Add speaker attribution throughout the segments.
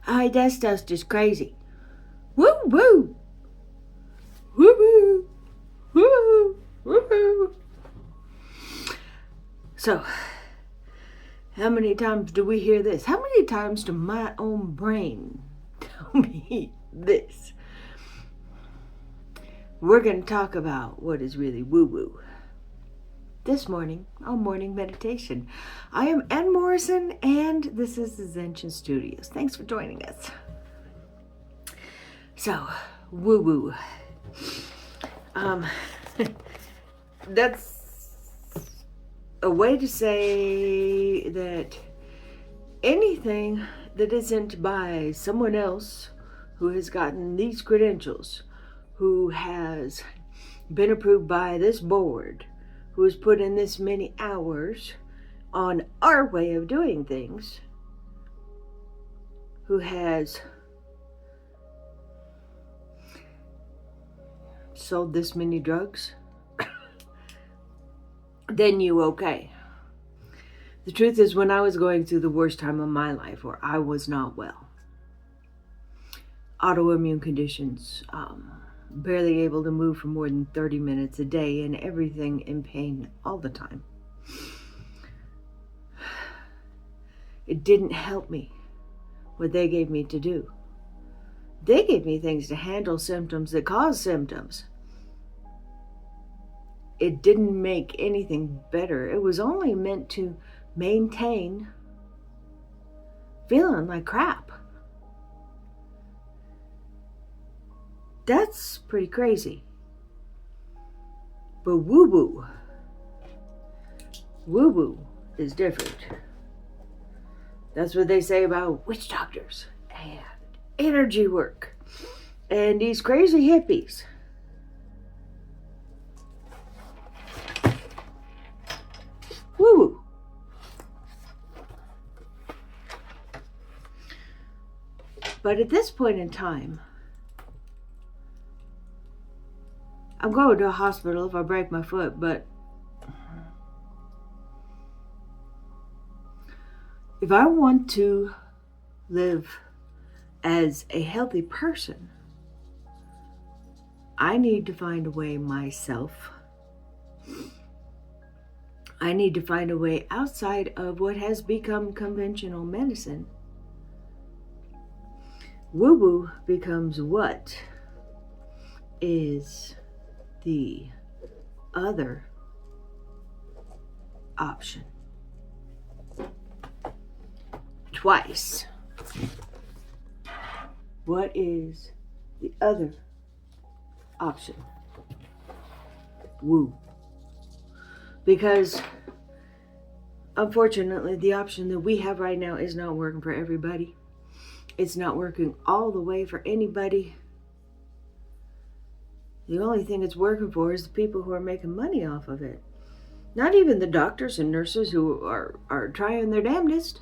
Speaker 1: That stuff's just crazy. Woo woo! Woo woo! Woo woo! Woo! So, how many times do we hear this? How many times do my own brain tell me this? We're going to talk about what is really woo-woo this morning on Morning Meditation. I am Ann Morrison, and this is the Zenchen Studios. Thanks for joining us. So, woo-woo. That's a way to say that anything that isn't by someone else who has gotten these credentials, who has been approved by this board, who has put in this many hours on our way of doing things, who has sold this many drugs, then you okay. The truth is, when I was going through the worst time of my life, where I was not well, autoimmune conditions, barely able to move for more than 30 minutes a day, and everything in pain all the time, it didn't help me what they gave me to do. They gave me things to handle symptoms that cause symptoms. It didn't make anything better. It was only meant to maintain feeling like crap. That's pretty crazy. But woo-woo is different. That's what they say about witch doctors and energy work and these crazy hippies. Woo! But at this point in time, I'm going to a hospital if I break my foot, but if I want to live as a healthy person, I need to find a way myself. I need to find a way outside of what has become conventional medicine. Woo-woo becomes what is the other option. Twice. What is the other option? Woo. Because unfortunately, the option that we have right now is not working for everybody. It's not working all the way for anybody. The only thing it's working for is the people who are making money off of it. Not even the doctors and nurses who are trying their damnedest.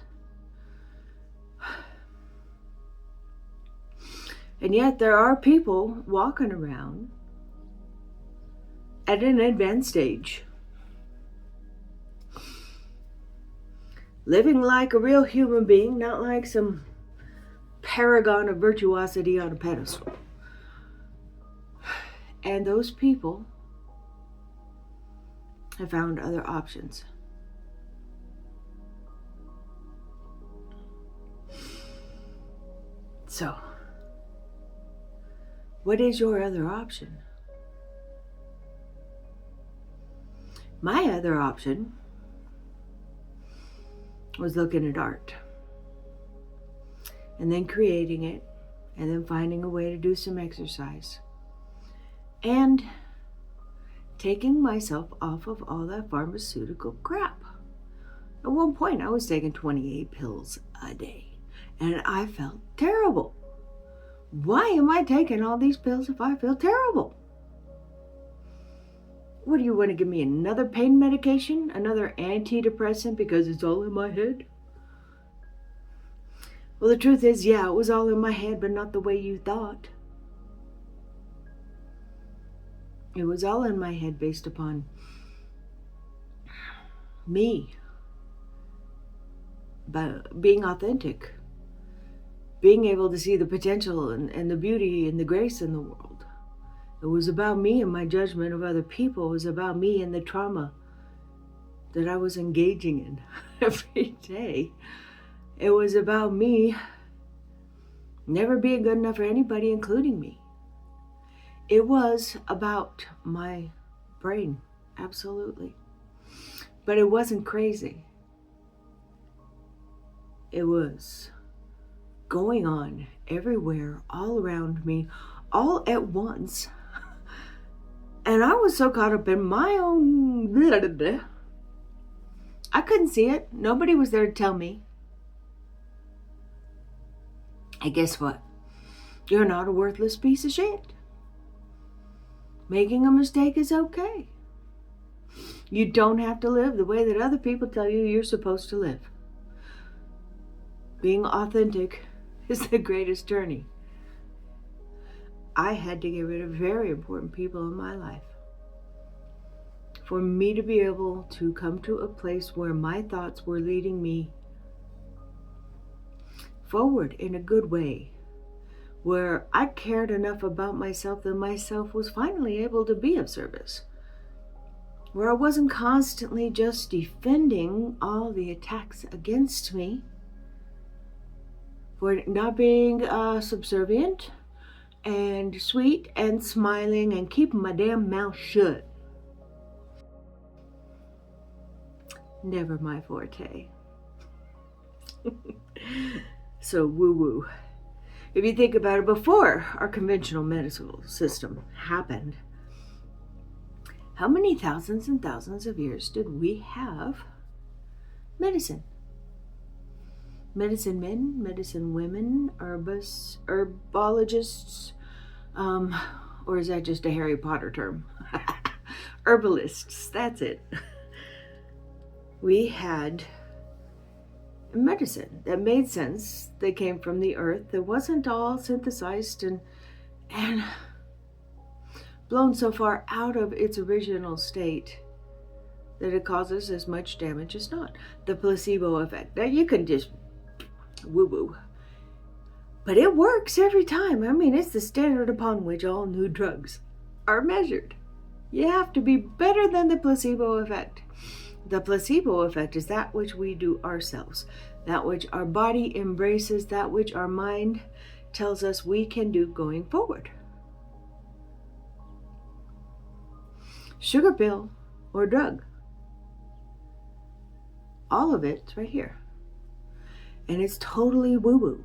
Speaker 1: And yet there are people walking around at an advanced stage, living like a real human being, not like some paragon of virtuosity on a pedestal. And those people have found other options. So, what is your other option? My other option was looking at art and then creating it and then finding a way to do some exercise and taking myself off of all that pharmaceutical crap. At one point I was taking 28 pills a day and I felt terrible. Why am I taking all these pills if I feel terrible? What do you want to give me, another pain medication? Another antidepressant because it's all in my head? Well, the truth is, yeah, it was all in my head, but not the way you thought. It was all in my head based upon me, but being authentic, being able to see the potential and the beauty and the grace in the world. It was about me and my judgment of other people. It was about me and the trauma that I was engaging in every day. It was about me never being good enough for anybody, including me. It was about my brain, absolutely. But it wasn't crazy. It was going on everywhere, all around me, all at once. And I was so caught up in my own blah, blah, blah. I couldn't see it. Nobody was there to tell me. And guess what? You're not a worthless piece of shit. Making a mistake is okay. You don't have to live the way that other people tell you you're supposed to live. Being authentic is the greatest journey. I had to get rid of very important people in my life for me to be able to come to a place where my thoughts were leading me forward in a good way, where I cared enough about myself that myself was finally able to be of service, where I wasn't constantly just defending all the attacks against me for not being subservient and sweet and smiling and keeping my damn mouth shut. Never my forte. So woo-woo. If you think about it, before our conventional medical system happened, how many thousands and thousands of years did we have medicine? Medicine men, medicine women, herbologists, or is that just a Harry Potter term? Herbalists, that's it. We had medicine that made sense. They came from the earth. It wasn't all synthesized and blown so far out of its original state that it causes as much damage as not. The placebo effect. Now you can just woo-woo. But it works every time. I mean, it's the standard upon which all new drugs are measured. You have to be better than the placebo effect. The placebo effect is that which we do ourselves, that which our body embraces, that which our mind tells us we can do going forward. Sugar pill or drug, all of it's right here. And it's totally woo-woo.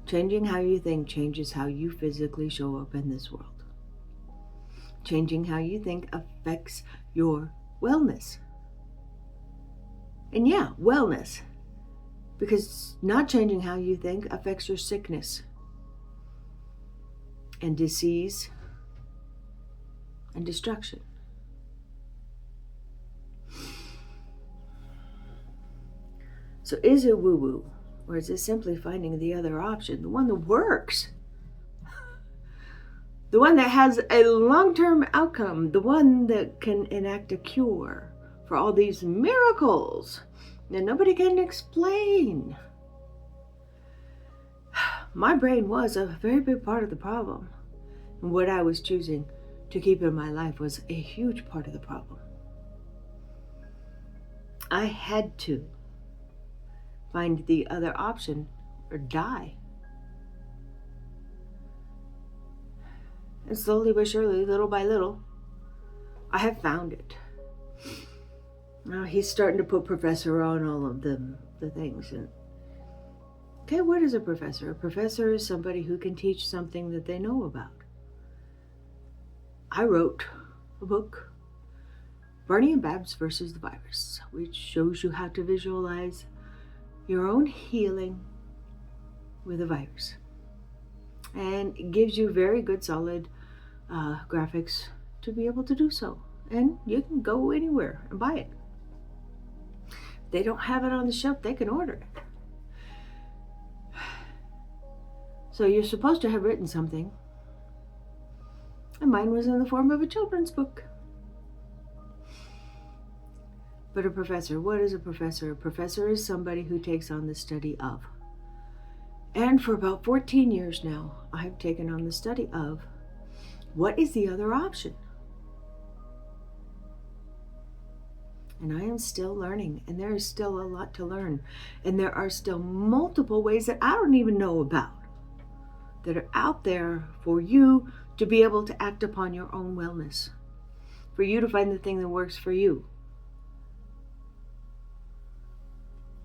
Speaker 1: Changing how you think changes how you physically show up in this world. Changing how you think affects your wellness. And yeah, wellness. Because not changing how you think affects your sickness and disease and destruction. So is it woo-woo? Or is it simply finding the other option, the one that works? The one that has a long-term outcome, the one that can enact a cure for all these miracles that nobody can explain. My brain was a very big part of the problem. And what I was choosing to keep in my life was a huge part of the problem. I had to find the other option or die. And slowly but surely, little by little, I have found it. Now he's starting to put professor on all of the things. And okay, what is a professor? A professor is somebody who can teach something that they know about. I wrote a book, Barney and Babs versus the Virus, which shows you how to visualize your own healing with a virus. And it gives you very good solid graphics to be able to do so. And you can go anywhere and buy it. If they don't have it on the shelf, they can order it. So you're supposed to have written something. And mine was in the form of a children's book. But a professor, what is a professor? A professor is somebody who takes on the study of. And for about 14 years now, I've taken on the study of what is the other option. And I am still learning, and there is still a lot to learn. And there are still multiple ways that I don't even know about that are out there for you to be able to act upon your own wellness, for you to find the thing that works for you.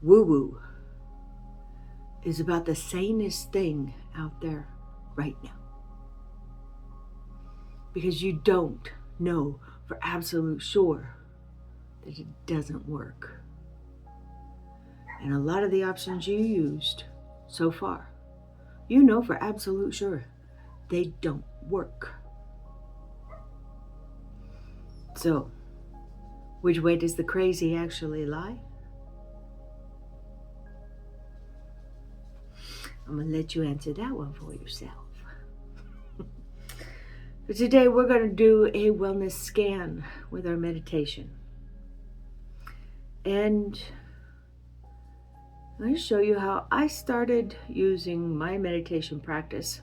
Speaker 1: Woo-woo is about the sanest thing out there right now. Because you don't know for absolute sure that it doesn't work. And a lot of the options you used so far, you know for absolute sure they don't work. So, which way does the crazy actually lie? I'm going to let you answer that one for yourself. But today we're going to do a wellness scan with our meditation. And I'm going to show you how I started using my meditation practice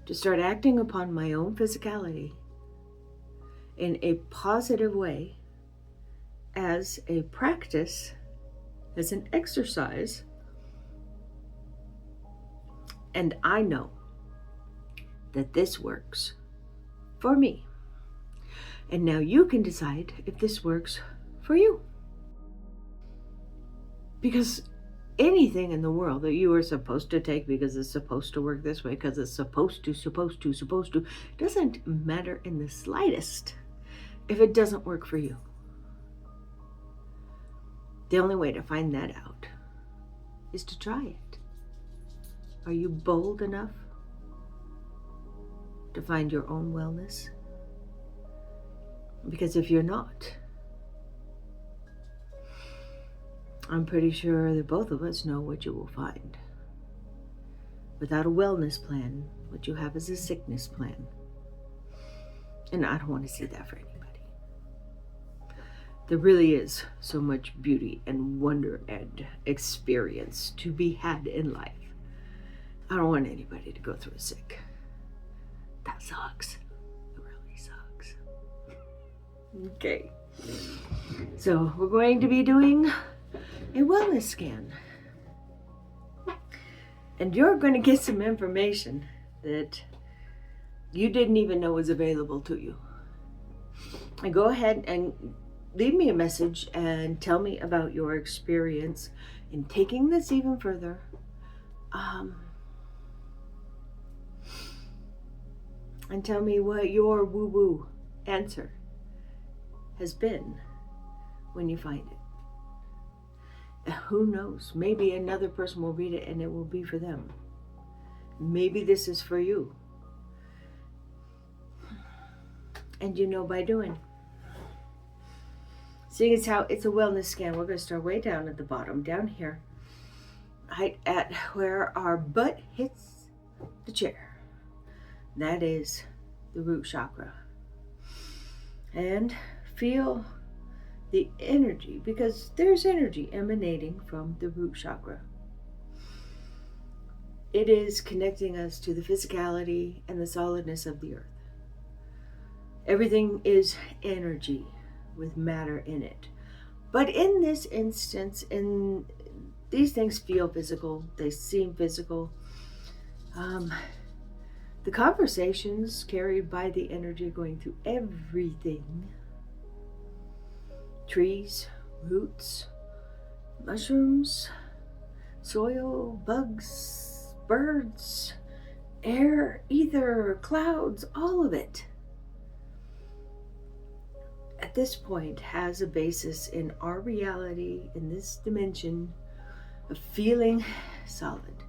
Speaker 1: to start acting upon my own physicality in a positive way as a practice, as an exercise. And I know that this works for me. And now you can decide if this works for you. Because anything in the world that you are supposed to take because it's supposed to work this way, because it's supposed to, doesn't matter in the slightest if it doesn't work for you. The only way to find that out is to try it. Are you bold enough to find your own wellness? Because if you're not, I'm pretty sure that both of us know what you will find. Without a wellness plan, what you have is a sickness plan. And I don't want to see that for anybody. There really is so much beauty and wonder and experience to be had in life. I don't want anybody to go through sick. That sucks. It really sucks. Okay. So we're going to be doing a wellness scan. And you're going to get some information that you didn't even know was available to you. And go ahead and leave me a message and tell me about your experience in taking this even further. And tell me what your woo-woo answer has been when you find it. And who knows? Maybe another person will read it and it will be for them. Maybe this is for you. And you know by doing. Seeing as how it's a wellness scan, we're going to start way down at the bottom, down here, right at where our butt hits the chair. That is the root chakra. And feel the energy, because there's energy emanating from the root chakra. It is connecting us to the physicality and the solidness of the earth. Everything is energy with matter in it. But in this instance, these things feel physical, they seem physical. The conversations carried by the energy going through everything. Trees, roots, mushrooms, soil, bugs, birds, air, ether, clouds, all of it, at this point has a basis in our reality, in this dimension of feeling solid.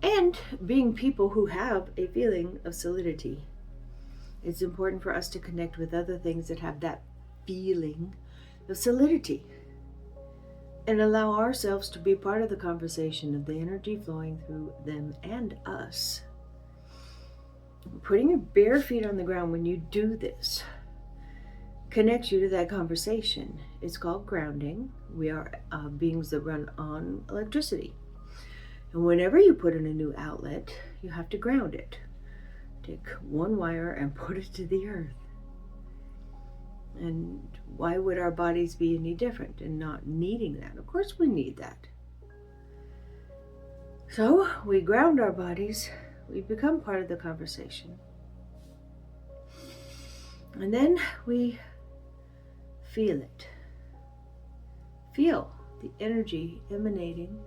Speaker 1: And being people who have a feeling of solidity. It's important for us to connect with other things that have that feeling of solidity. And allow ourselves to be part of the conversation of the energy flowing through them and us. Putting your bare feet on the ground when you do this connects you to that conversation. It's called grounding, We are beings that run on electricity. And whenever you put in a new outlet, you have to ground it. Take one wire and put it to the earth. And why would our bodies be any different in not needing that? Of course we need that. So we ground our bodies. We become part of the conversation. And then we feel it. Feel the energy emanating.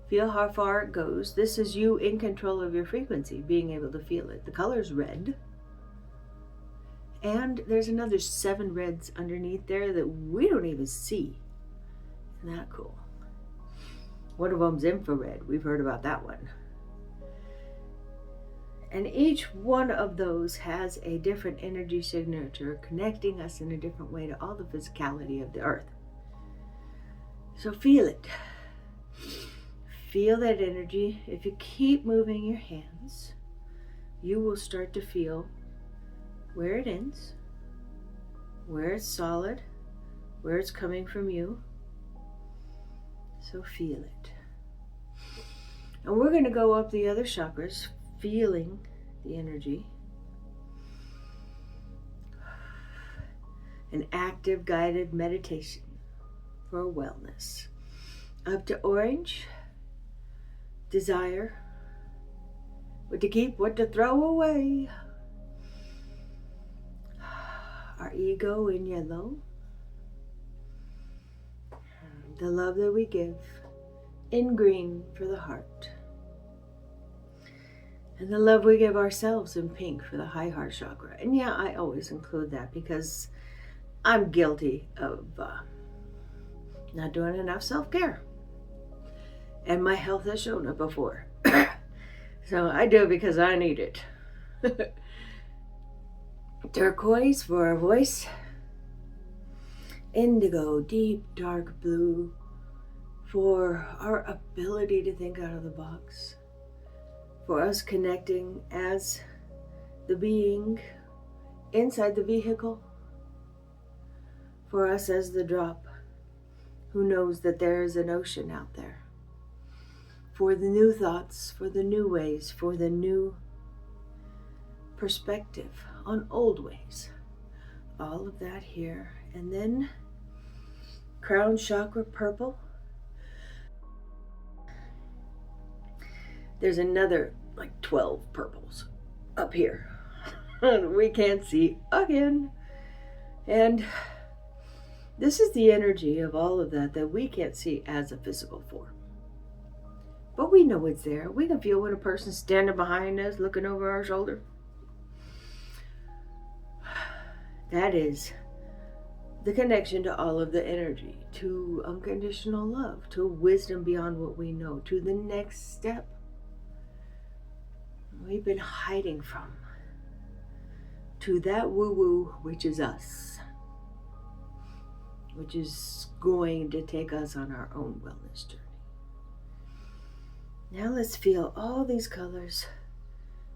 Speaker 1: Feel how far it goes. This is you in control of your frequency, being able to feel it. The color's red. And there's another 7 reds underneath there that we don't even see. Isn't that cool? One of them's infrared. We've heard about that one. And each one of those has a different energy signature connecting us in a different way to all the physicality of the earth. So feel it. Feel that energy. If you keep moving your hands, you will start to feel where it ends, where it's solid, where it's coming from you. So feel it. And we're going to go up the other chakras, feeling the energy. An active guided meditation for wellness. Up to orange, desire, what to keep, what to throw away. Our ego in yellow. The love that we give in green for the heart. And the love we give ourselves in pink for the high heart chakra. And yeah, I always include that because I'm guilty of not doing enough self-care. And my health has shown it before. So I do it because I need it. Turquoise for our voice. Indigo, deep dark blue for our ability to think out of the box. For us connecting as the being inside the vehicle. For us as the drop who knows that there is an ocean out there. For the new thoughts, for the new ways, for the new perspective on old ways. All of that here. And then crown chakra purple. There's another like 12 purples up here. We can't see again. And this is the energy of all of that we can't see as a physical form. But we know it's there. We can feel when a person's standing behind us, looking over our shoulder. That is the connection to all of the energy, to unconditional love, to wisdom beyond what we know, to the next step we've been hiding from, to that woo-woo, which is us, which is going to take us on our own wellness journey. Now let's feel all these colors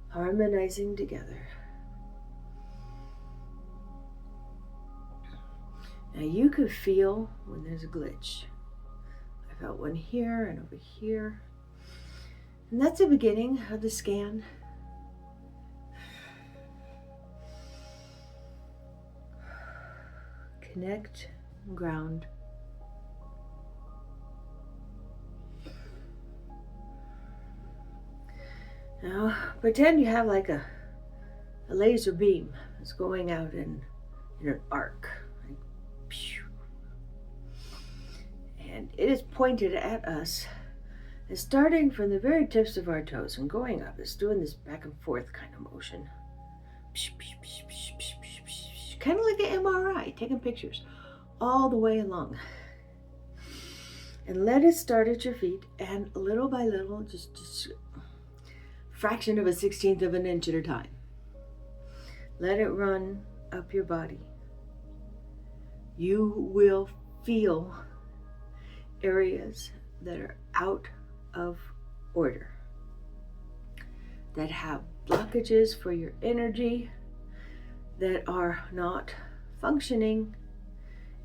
Speaker 1: harmonizing together. Now you could feel when there's a glitch. I felt one here and over here. And that's the beginning of the scan. Connect, ground. Now pretend you have like a laser beam that's going out in an arc. And it is pointed at us. It's starting from the very tips of our toes and going up. It's doing this back and forth kind of motion. Kind of like an MRI, taking pictures all the way along. And let it start at your feet, and little by little, just fraction of a 16th of an inch at a time. Let it run up your body. You will feel areas that are out of order, that have blockages for your energy, that are not functioning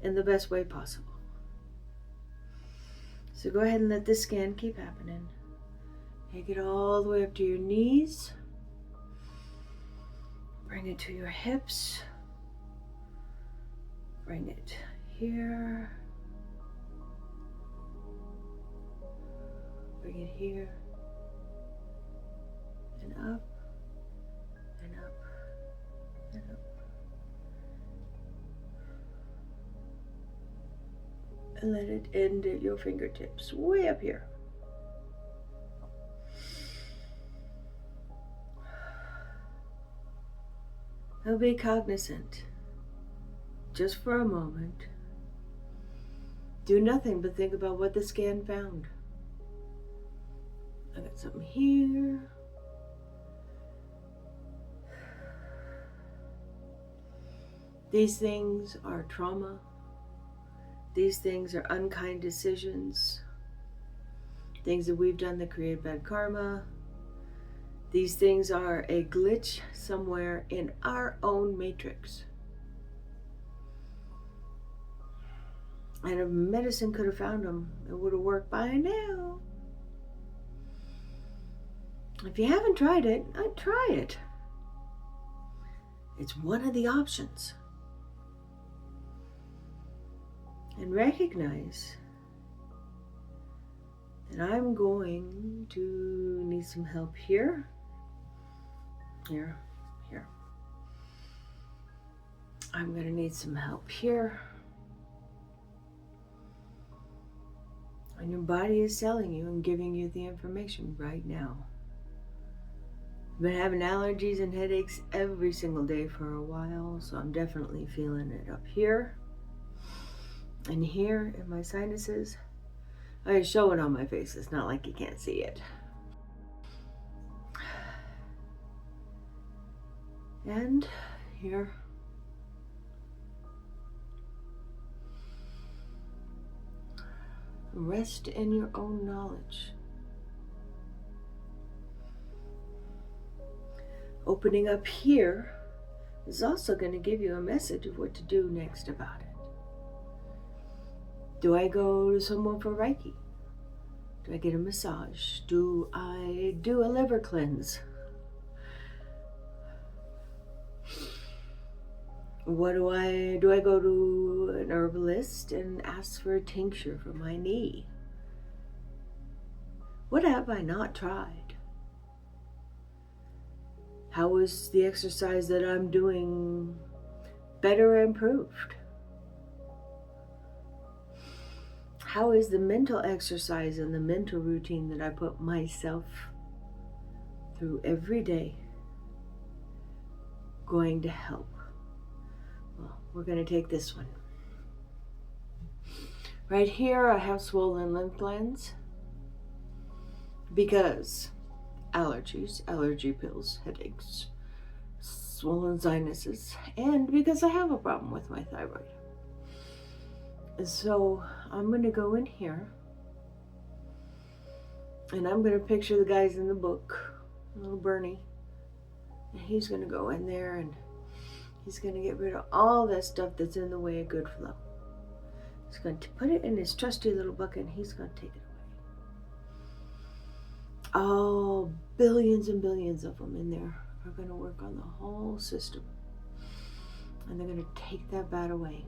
Speaker 1: in the best way possible. So go ahead and let this scan keep happening. Take it all the way up to your knees. Bring it to your hips. Bring it here. Bring it here. And up. And up. And up. And let it end at your fingertips, way up here. Now be cognizant, just for a moment. Do nothing but think about what the scan found. I got something here. These things are trauma. These things are unkind decisions. Things that we've done that create bad karma. These things are a glitch somewhere in our own matrix. And if medicine could have found them, it would have worked by now. If you haven't tried it, I'd try it. It's one of the options. And recognize that I'm going to need some help here. Here. I'm going to need some help here. And your body is telling you and giving you the information right now. I've been having allergies and headaches every single day for a while, so I'm definitely feeling it up here and here in my sinuses. I show it on my face. It's not like you can't see it. And here. Rest in your own knowledge. Opening up here is also going to give you a message of what to do next about it. Do I go to someone for Reiki? Do I get a massage? Do I do a liver cleanse? Do I go to an herbalist and ask for a tincture for my knee? What have I not tried? How is the exercise that I'm doing better or improved? How is the mental exercise and the mental routine that I put myself through every day going to help? Well, we're going to take this one. Right here, I have swollen lymph glands because allergies, allergy pills, headaches, swollen sinuses, and because I have a problem with my thyroid. So I'm going to go in here and I'm going to picture the guys in the book, little Bernie, and he's going to go in there and he's going to get rid of all that stuff that's in the way of good flow. He's going to put it in his trusty little bucket and he's going to take it away. Oh, billions and billions of them in there are going to work on the whole system. And they're going to take that bad away.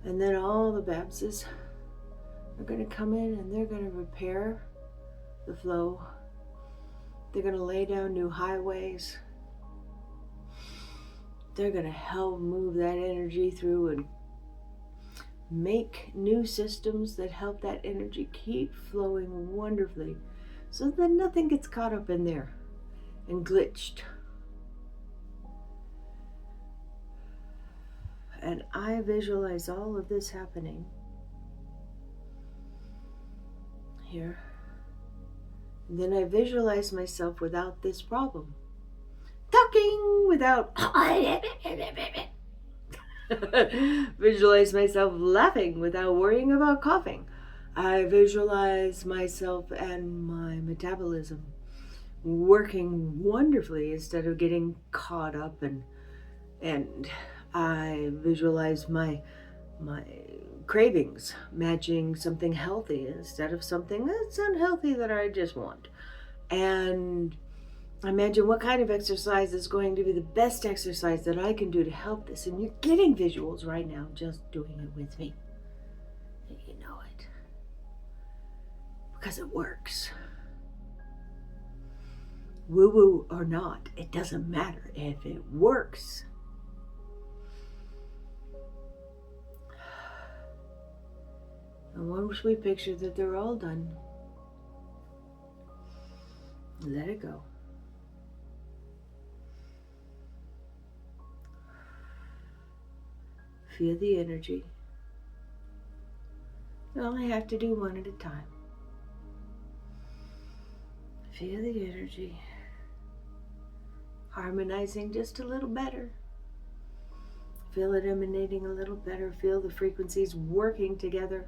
Speaker 1: And then all the Babses are going to come in and they're going to repair the flow. They're going to lay down new highways. They're going to help move that energy through and make new systems that help that energy keep flowing wonderfully so that nothing gets caught up in there and glitched. And I visualize all of this happening here. And then I visualize myself without this problem. Talking without visualize myself laughing without worrying about coughing. I visualize myself and my metabolism working wonderfully instead of getting caught up and I visualize my cravings, matching something healthy instead of something that's unhealthy that I just want. And imagine what kind of exercise is going to be the best exercise that I can do to help this. And you're getting visuals right now just doing it with me. You know it. Because it works. Woo-woo or not, it doesn't matter if it works. And once we picture that they're all done, let it go. Feel the energy. You only have to do one at a time. Feel the energy. Harmonizing just a little better. Feel it emanating a little better. Feel the frequencies working together.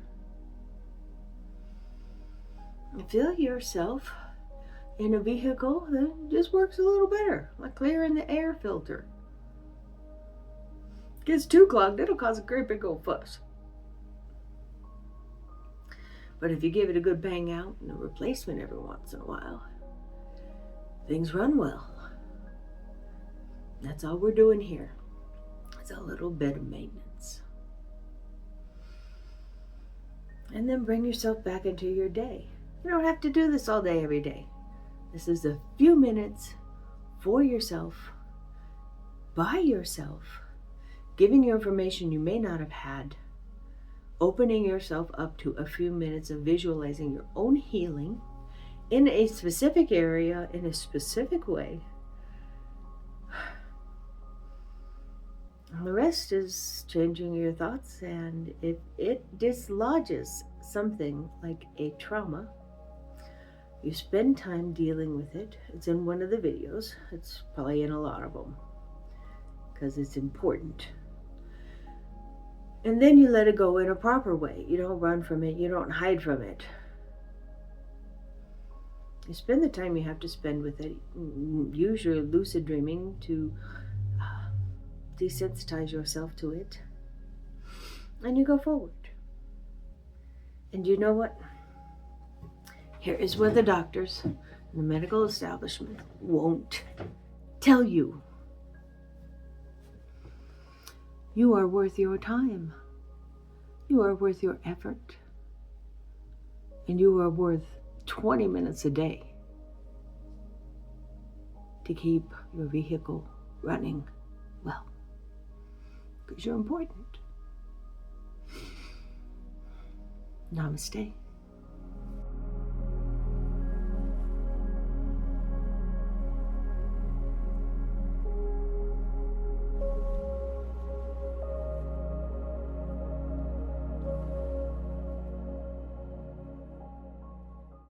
Speaker 1: And feel yourself in a vehicle that just works a little better, like clearing the air filter. Gets too clogged, it'll cause a great big old fuss. But if you give it a good bang out and a replacement every once in a while, things run well. That's all we're doing here. It's a little bit of maintenance. And then bring yourself back into your day. You don't have to do this all day, every day. This is a few minutes for yourself, by yourself, giving you information you may not have had, opening yourself up to a few minutes of visualizing your own healing in a specific area, in a specific way. And the rest is changing your thoughts, and if it dislodges something like a trauma, you spend time dealing with it. It's in one of the videos. It's probably in a lot of them because it's important. And then you let it go in a proper way. You don't run from it. You don't hide from it. You spend the time you have to spend with it. Use your lucid dreaming to desensitize yourself to it. And you go forward. And you know what? Here is where the doctors and the medical establishment won't tell you. You are worth your time. You are worth your effort. And you are worth 20 minutes a day to keep your vehicle running well. Because you're important. Namaste.